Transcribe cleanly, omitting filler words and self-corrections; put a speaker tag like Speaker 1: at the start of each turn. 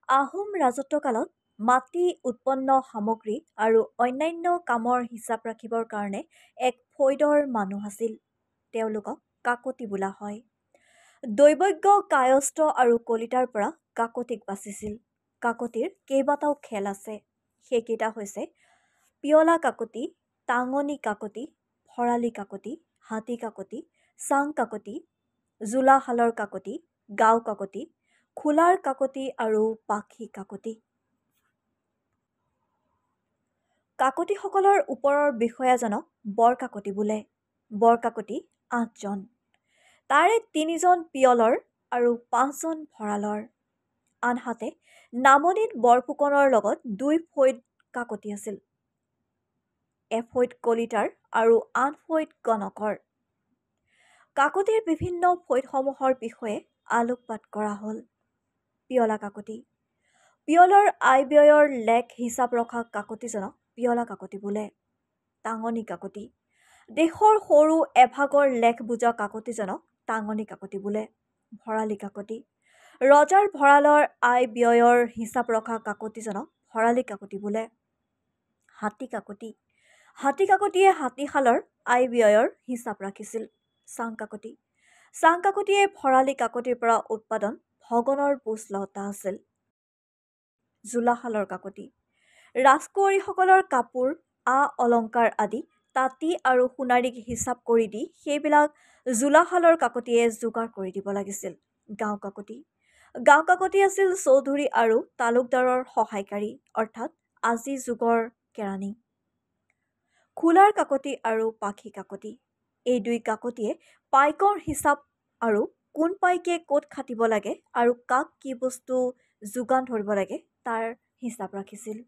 Speaker 1: আহোম ৰাজত্বকালত মাটি উৎপন্ন সামগ্ৰী আৰু অন্যান্য কামৰ হিচাপ ৰাখিবৰ কাৰণে এক ফৈদৰ মানুহ আছিল। তেওঁলোকক কাকতি বোলা হয়। দৈবজ্ঞ, কায়স্থ আৰু কলিতাৰ পৰা কাকতিক বাচিছিল। কাকতিৰ কেইবাটাও খেল আছে। সেইকেইটা হৈছে পিয়লা কাকতি, টাঙনি কাকতি, ভৰালি কাকতি, হাতী কাকতি, চাং কাকতি, জোলাশালৰ কাকতি, গাঁও কাকতি, খোলাৰ কাকতি আৰু পাখি কাকতি। কাকতিসকলৰ ওপৰৰ বিষয়াজনক বৰ কাকতি বোলে। বৰ কাকতি ৮জন। তাৰে ৩জন পিয়লৰ আৰু ৫জন ভঁৰালৰ। আনহাতে নামনিত বৰফুকনৰ লগত ২ ফৈদ কাকতি আছিল। এফৈদ কলিতাৰ আৰু আন ফৈদ গণকৰ। কাকতিৰ বিভিন্ন ফৈদসমূহৰ বিষয়ে আলোকপাত কৰা হ'ল। পিয়লা কাকতি। পিয়লৰ আয় ব্যয়ৰ লেখ হিচাপ ৰখা কাকতিজনক পিয়লা কাকতি বোলে। টাঙনি কাকতি। দেশৰ সৰু এভাগৰ লেখ বুজা কাকতিজনক টাঙনি কাকতি বোলে। ভৰালি কাকতি। ৰজাৰ ভঁৰালৰ আয় ব্যয়ৰ হিচাপ ৰখা কাকতিজনক ভৰালি কাকতি বোলে। হাতী কাকতি। হাতী কাকতিয়ে হাতীশালৰ আয় ব্যয়ৰ হিচাপ ৰাখিছিল। চাং কাকতি। চাং কাকতিয়ে ভৰালি কাকতিৰ পৰা উৎপাদন ভগনৰ বোজ লওঁতা আছিল। জোলাশালৰ কাকতি। ৰাজকুঁৱৰীসকলৰ কাপোৰ, অলংকাৰ আদি তাঁতী আৰু সোণাৰীক হিচাপ কৰি দি সেইবিলাক জোলাশালৰ কাকতিয়ে যোগাৰ কৰি দিব লাগিছিল। গাঁও কাকতি। গাঁও কাকতি আছিল চৌধুৰী আৰু তালুকদাৰৰ সহায়কাৰী, অৰ্থাৎ আজি যুগৰ কেৰাণী। খোলাৰ কাকতি আৰু পাখি কাকতি। এই ২ কাকতিয়ে পাইকৰ হিচাপ আৰু কোন পাইকে ক'ত খাটিব লাগে আৰু কাক কি বস্তু যোগান ধৰিব লাগে তাৰ হিচাপ ৰাখিছিল।